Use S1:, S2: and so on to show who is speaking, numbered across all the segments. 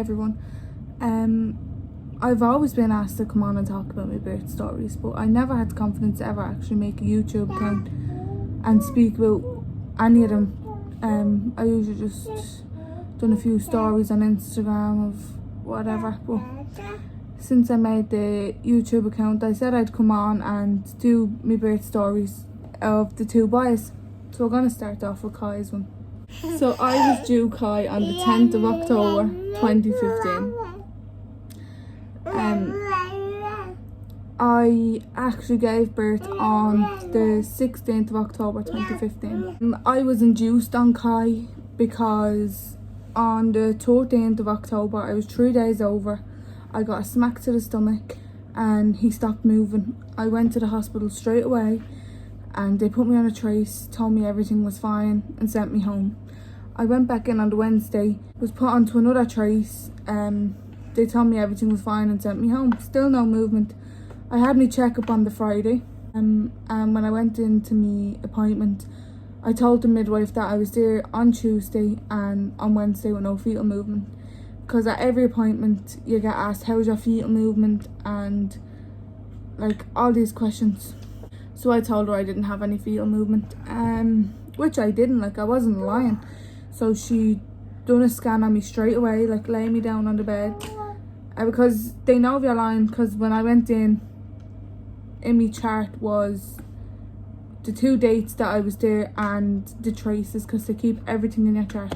S1: everyone. I've always been asked to come on and talk about my birth stories, but I never had the confidence to ever actually make a YouTube account and speak about any of them. I usually just done a few stories on Instagram of whatever, but since I made the YouTube account, I said I'd come on and do my birth stories of the two boys. So we're going to start off with Kai's one. So I was due Kai on the 10th of October 2015. I actually gave birth on the 16th of October 2015. I was induced on Kai because on the 13th of October, I was 3 days over. I got a smack to the stomach and he stopped moving. I went to the hospital straight away and they put me on a trace, told me everything was fine and sent me home. I went back in on the Wednesday, was put onto another trace. They told me everything was fine and sent me home. Still no movement. I had my checkup on the Friday, and when I went into my appointment, I told the midwife that I was there on Tuesday and on Wednesday with no fetal movement. Because at every appointment you get asked how's your fetal movement and like all these questions. So I told her I didn't have any fetal movement, which I didn't, like I wasn't lying. So she done a scan on me straight away, like lay me down on the bed. Because they know if you're lying, because when I went in my chart was the 2 dates that I was there and the traces, because they keep everything in your chart.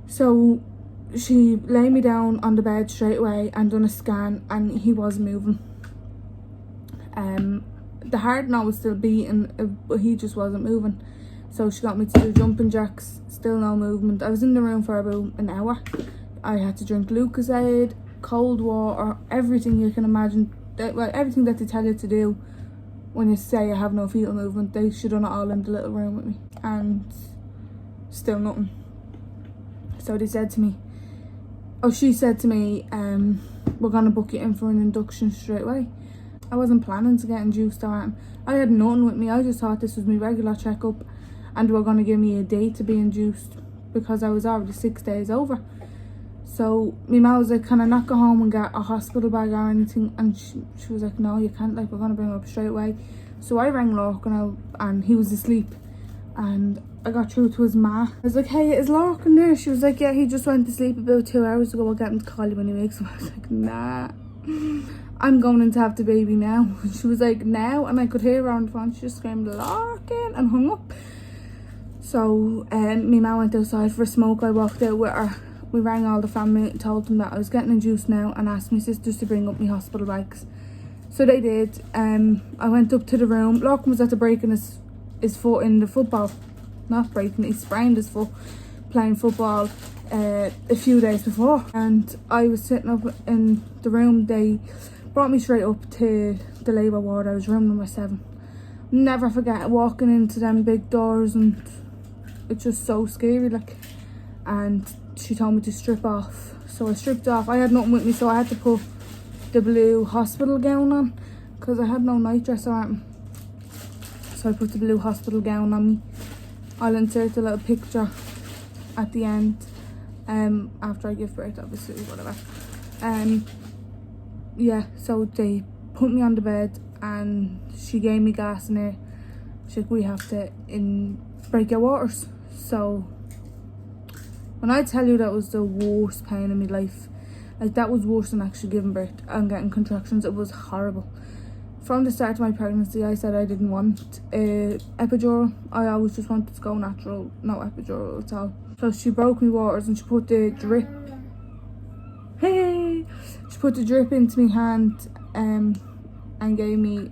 S1: So she lay me down on the bed straight away and done a scan and he was moving. The heart now was still beating, but he just wasn't moving. So she got me to do jumping jacks, still no movement. I was in the room for about an hour. I had to drink Lucozade, cold water, everything you can imagine. Well, everything that they tell you to do when you say I have no fetal movement, they should have done it all in the little room with me. And still nothing. So they said to me, she said to me, we're going to book you in for an induction straight away. I wasn't planning to get induced or anything. I had nothing with me. I just thought this was my regular checkup and they were going to give me a date to be induced because I was already 6 days over. So my mum was like, can I not go home and get a hospital bag or anything? And she was like, no, you can't, like we're going to bring her up straight away. So I rang Lorcan and he was asleep and I got through to his ma. I was like, hey, is Lorcan there? She was like, yeah, he just went to sleep about 2 hours ago. I'll get him to call you when he wakes up. I was like, nah, I'm going in to have the baby now. And she was like, now? And I could hear her on the phone. She just screamed, Lorcan, and hung up. So my mum went outside for a smoke. I walked out with her. We rang all the family, told them that I was getting induced now and asked my sisters to bring up my hospital bags. So they did. I went up to the room. Lorcan was after breaking his foot in the football. Not breaking, he sprained his foot playing football a few days before. And I was sitting up in the room. They brought me straight up to the labour ward. I was room number 7. Never forget walking into them big doors and it's just so scary, like. And she told me to strip off, so I stripped off. I had nothing with me, so I had to put the blue hospital gown on because I had no night dress or anything. So I put the blue hospital gown on me. I'll insert a little picture at the end after I give birth, obviously, whatever. Yeah, so they put me on the bed and she gave me gas in there. She's like, we have to break your waters. So when I tell you that was the worst pain in my life, like that was worse than actually giving birth and getting contractions. It was horrible. From the start of my pregnancy, I said I didn't want epidural. I always just wanted to go natural, no epidural at all. So she broke me waters and she put the drip. Hey! She put the drip into my hand and gave me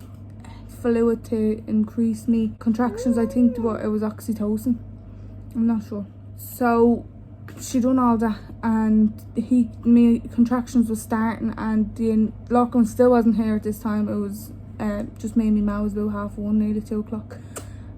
S1: fluid to increase me contractions. I think it was oxytocin. I'm not sure. So she done all that and me contractions was starting and the Lorcan still wasn't here at this time. It was just me and my mum. Was about 1:30, nearly 2 o'clock,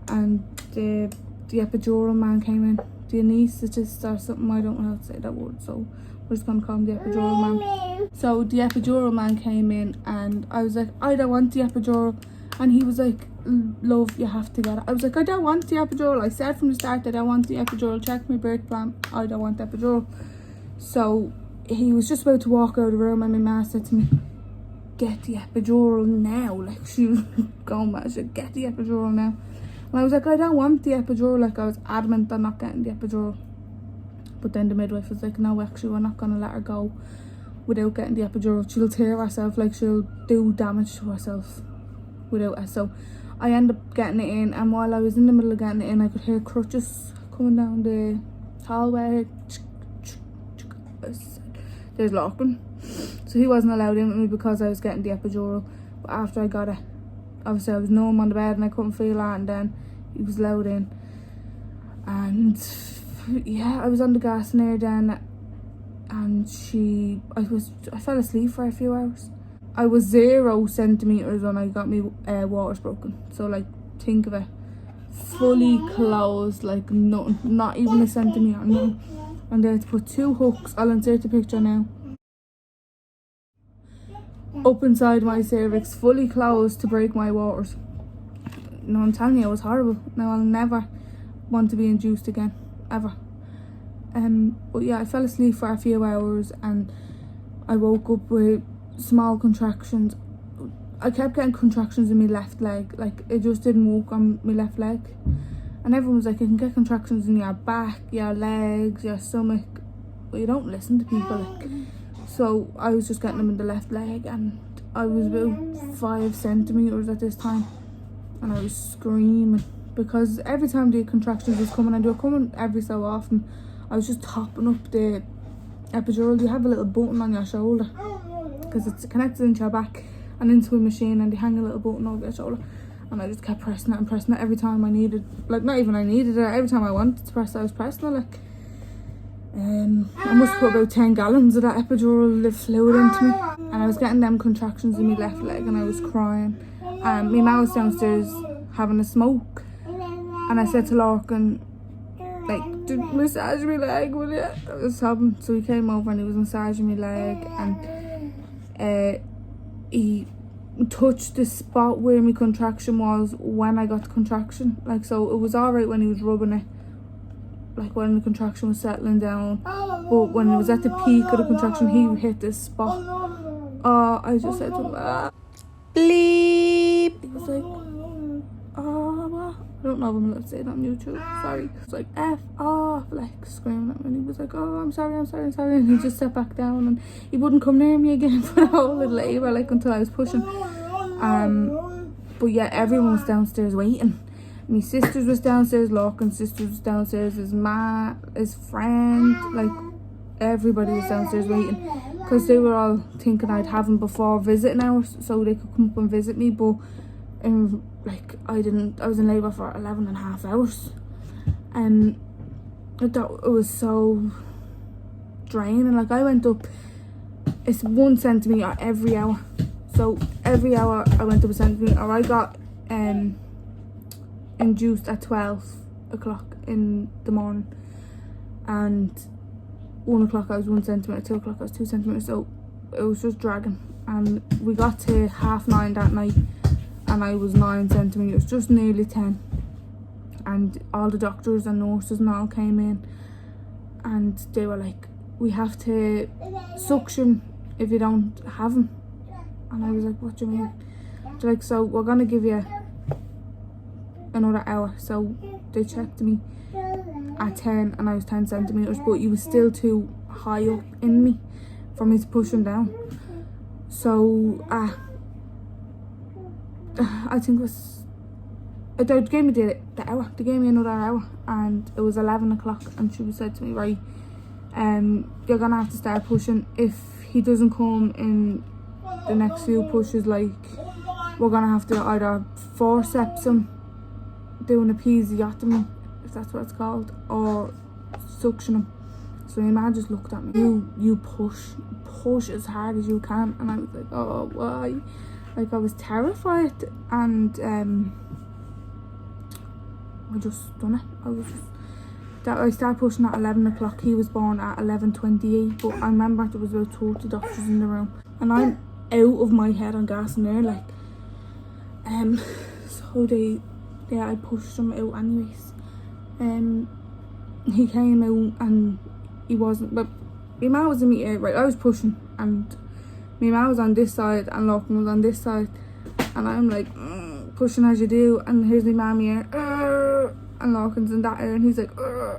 S1: and the epidural man came in, the anaesthetist or something. I don't know how to say that word, so we're just gonna call him the epidural man. So the epidural man came in and I was like, I don't want the epidural, and he was like, love, you have to get it. I was like, I don't want the epidural. I said from the start that I want the epidural. Check my birth plan, I don't want the epidural. So he was just about to walk out of the room and my ma said to me, get the epidural now. Like, she was going mad. She said, get the epidural now. And I was like, I don't want the epidural. Like, I was adamant on not getting the epidural. But then the midwife was like, no, actually, we're not going to let her go without getting the epidural. She'll tear herself, like, she'll do damage to herself without it. So I ended up getting it in, and while I was in the middle of getting it in, I could hear crutches coming down the hallway. There's Lachlan. So he wasn't allowed in with me because I was getting the epidural. But after I got it, obviously I was numb on the bed and I couldn't feel that, and then he was allowed in. And yeah, I was on the gas near then, and I fell asleep for a few hours. I was 0 centimeters when I got me waters broken. So like, think of it, fully closed, like nothing, not even a centimetre, nothing. And then to put 2 hooks, I'll insert the picture now, up inside my cervix, fully closed, to break my waters. No, I'm telling you, it was horrible. Now I'll never want to be induced again, ever. But yeah, I fell asleep for a few hours and I woke up with small contractions. I kept getting contractions in my left leg, like it just didn't work on my left leg. And everyone was like, you can get contractions in your back, your legs, your stomach, but you don't listen to people, like. So I was just getting them in the left leg, and I was about 5 centimeters at this time, and I was screaming because every time the contractions was coming, and they were coming every so often, I was just topping up the epidural. You have a little button on your shoulder because it's connected into your back and into a machine, and they hang a little button over your shoulder. And I just kept pressing it and pressing it every time I needed, like, not even I needed it, every time I wanted to press it, I was pressing it, like. I must put about 10 gallons of that epidural fluid into me. And I was getting them contractions in my left leg and I was crying. My mum was downstairs having a smoke. And I said to Larkin, like, massage my leg, will you? I was sobbing. So he came over and he was massaging my leg. And he touched the spot where my contraction was when I got the contraction, like, so it was all right when he was rubbing it, like when the contraction was settling down, but when it was at the peak of the contraction, he hit this spot. I just said to him, bleep. He was like, what? I don't know if I'm allowed to say it on YouTube, sorry. It's like, F off, like screaming at me, and he was like, oh, I'm sorry, and he just sat back down and he wouldn't come near me again for the whole little labour, like, until I was pushing. But yeah, everyone was downstairs waiting. My sisters was downstairs, Larkin's sisters was downstairs, his ma, his friend, like, everybody was downstairs waiting because they were all thinking I'd have him before visiting hours so they could come up and visit me. But like, I was in labour for 11.5 hours, and I thought it was so draining. Like, I went up, it's 1 centimetre every hour, so every hour I went up 1 centimetre. I got induced at 12 o'clock in the morning, and 1 o'clock I was 1 centimetre, 2 o'clock I was 2 centimetres, so it was just dragging. And we got to 9:30 that night and I was 9 centimetres, just nearly 10, and all the doctors and nurses and all came in and they were like, we have to suction if you don't have him. And I was like, what do you mean? They're like, so we're gonna give you another hour. So they checked me at 10 and I was 10 centimetres, but he was still too high up in me for me to push him down. So I think it was, they gave me the hour, they gave me another hour, and it was 11 o'clock and she said to me, right, you're gonna have to start pushing. If he doesn't come in the next few pushes, like, we're gonna have to either forceps him, doing a episiotomy, if that's what it's called, or suction him. So my man just looked at me, you push as hard as you can. And I was like, oh, why? Like, I was terrified, and I just done it. I started pushing at 11 o'clock. He was born at 11:28, but I remember there was about 30 doctors in the room, and I'm out of my head on gas and air, like, so I pushed him out anyways. He came out and he wasn't, but my man was in my ear, right, I was pushing, and my man was on this side and Lachlan was on this side, and I'm like pushing as you do, and here's my man here, and Lachlan's in that ear, and he's like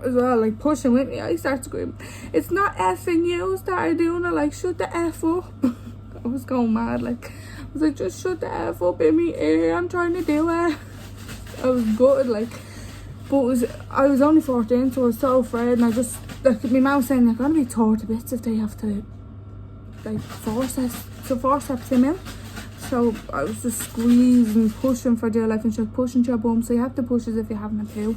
S1: as well, like pushing with me. I start screaming, "It's not effing you!" Started doing it, like, shut the F up. I was going mad, like, I was like, just shut the F up in my ear, I'm trying to do it. I was gutted, like, but I was only 14, so I was so afraid, and I just, like, my mum saying they're gonna be tore to bits if they have to, like, forceps him out. So I was just squeezing, pushing for dear life, and she's pushing to your bum, so you have to push as if you're having a poo.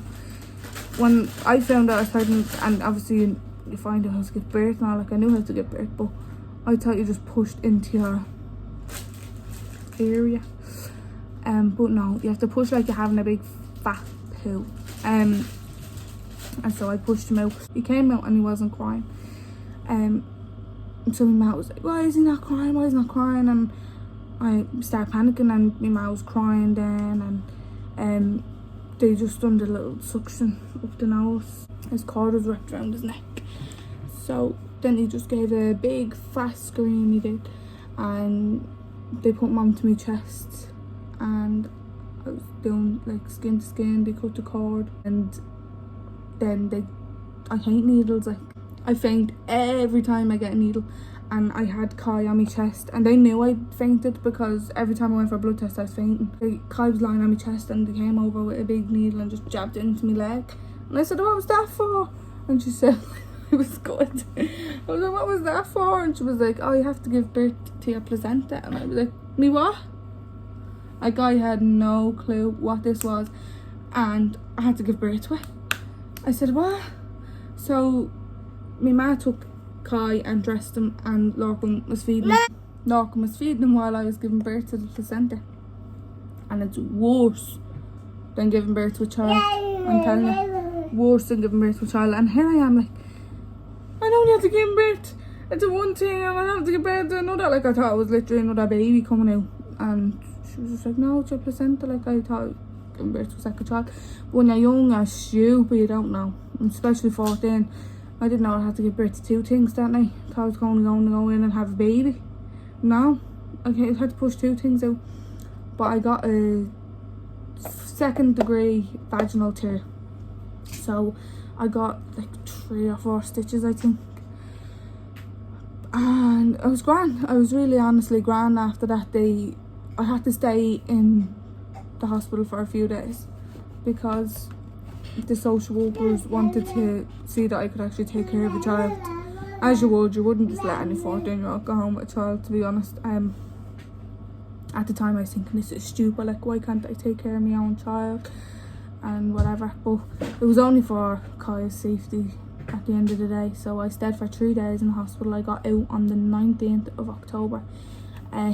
S1: When I found out I was pregnant, and obviously you find out how to give birth now, like, I knew how to give birth, but I thought you just pushed into your area. But no, you have to push like you're having a big fat poo. And so I pushed him out. He came out and he wasn't crying. So my mum was like, "Why is he not crying? Why is he not crying?" And I started panicking, and my mum was crying then, and they just done the little suction up the nose. His cord was wrapped around his neck. So then he just gave a big fat scream, he did, and they put him onto my chest, and I was doing like skin to skin. They cut the cord, and then I hate needles, like, I faint every time I get a needle, and I had Kai on my chest, and they knew I fainted because every time I went for a blood test I was fainting. Kai was lying on my chest, and they came over with a big needle and just jabbed it into my leg, and I said, "What was that for?" And she said, "It was good." I was like, "What was that for?" And she was like, "Oh, you have to give birth to your placenta." And I was like, "Me what?" Like, I had no clue what this was, and I had to give birth to it. I said, "What?" So my ma took Kai and dressed him, and Lachlan was feeding him. Lachlan was feeding him while I was giving birth to the placenta, and it's worse than giving birth to a child. I'm telling you, worse than giving birth to a child. And here I am, like, I don't have to give birth to one thing, and I have to give birth to another. Like, I thought it was literally another baby coming out, and she was just like, "No, it's your placenta." Like, I thought giving birth to a second child. But when you're young, you're stupid, you don't know, and especially 14. I didn't know I had to give birth to two things, didn't I? Thought I was going to go in and have a baby. No, I had to push two things out. But I got a 2nd degree vaginal tear, so I got like 3 or 4 stitches, I think. And I was grand. I was really honestly grand after that day. I had to stay in the hospital for a few days because the social workers wanted to see that I could actually take care of a child. As you wouldn't just let any 14-year-old go home with a child, to be honest. At the time I was thinking, this is stupid, like, why can't I take care of my own child and whatever. But it was only for Kai's safety at the end of the day. So I stayed for 3 days in the hospital. I got out on the 19th of October.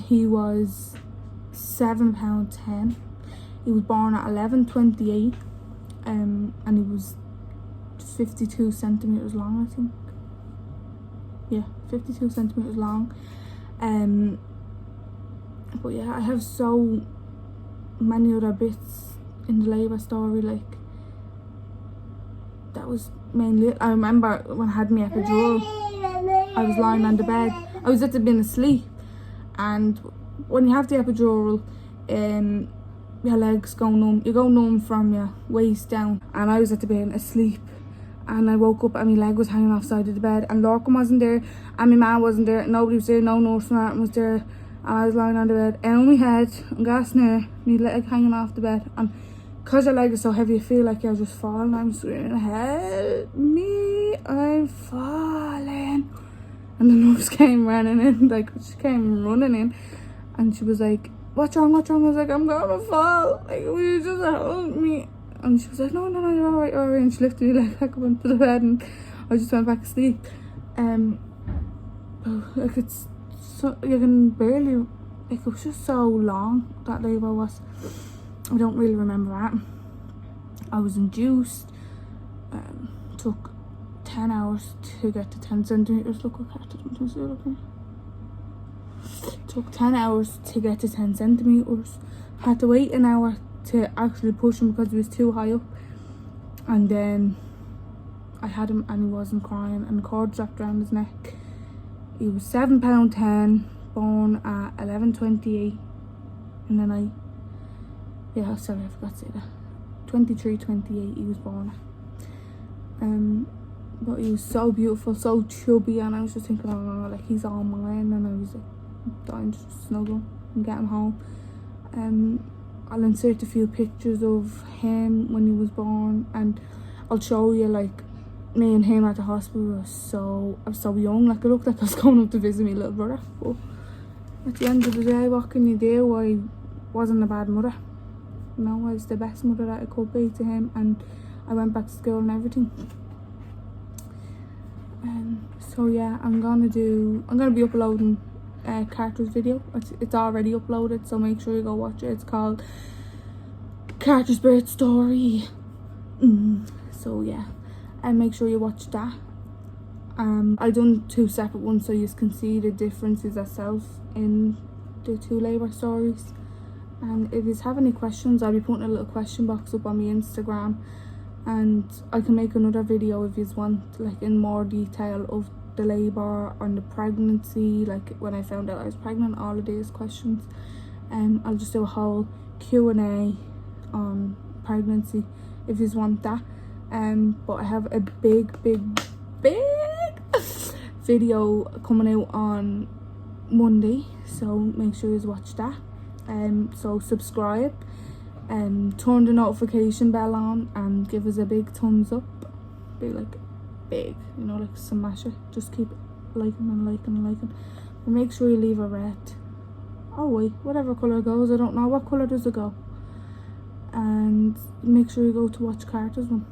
S1: He was £7.10. He was born at 11:28, and he was 52 centimeters long, I think. Yeah, 52 centimeters long. But yeah, I have so many other bits in the labour story. Like, that was mainly it. I remember when I had my epidural, I was lying on the bed. I was at the been asleep, and when you have the epidural, your legs go numb. You go numb from your waist down, and I was at the bed asleep, and I woke up and my leg was hanging off the side of the bed, and Lachlan wasn't there, and my man wasn't there, nobody was there, no nurse Martin was there, and I was lying on the bed, and on my head, and gas near, my leg hanging off the bed, and because your leg is so heavy, you feel like you're just falling. I'm screaming, "Help me, I'm falling." And the nurse came running in, like, she came running in, and she was like, what's wrong? I was like, "I'm gonna fall, like, will you just help me?" And she was like, no, you're alright, and she lifted me leg back up into the bed, and I just went back to sleep. Like, it's so, you can barely, like, it was just so long, that labour was. I don't really remember that. I was induced. Took 10 hours to get to 10 centimeters. Look, I can't see it, okay. Took 10 hours to get to 10 centimeters. Had to wait an hour to actually push him because he was too high up. And then I had him and he wasn't crying, and the cord wrapped around his neck. He was £7.10, born at 11:28 in the night. Yeah, sorry, I forgot to say that. 23:28 he was born. But he was so beautiful, so chubby, and I was just thinking, oh, like, he's all mine, and I was like dying to snuggle and get him home. I'll insert a few pictures of him when he was born, and I'll show you, like, me and him at the hospital. I was so young, like, I looked like I was going up to visit my little brother. But at the end of the day, what can you do? I wasn't a bad mother. You know, I was the best mother that I could be to him, and I went back to school and everything. So yeah, I'm gonna be uploading Carter's video. It's already uploaded, so make sure you go watch it. It's called Carter's Birth Story. So yeah, and make sure you watch that. I done 2 separate ones so you can see the differences yourself in the 2 labour stories. And if you have any questions, I'll be putting a little question box up on my Instagram, and I can make another video if you want, like, in more detail of the labour and the pregnancy, like when I found out I was pregnant, all of these questions. I'll just do a whole Q&A on pregnancy if you want that. But I have a big video coming out on Monday, so make sure you watch that. So subscribe, turn the notification bell on, and give us a big thumbs up. Be like big, you know, like smash it. Just keep liking and liking and liking. And make sure you leave a red. Oh wait, whatever colour goes, I don't know. What colour does it go? And make sure you go to watch Carter's one.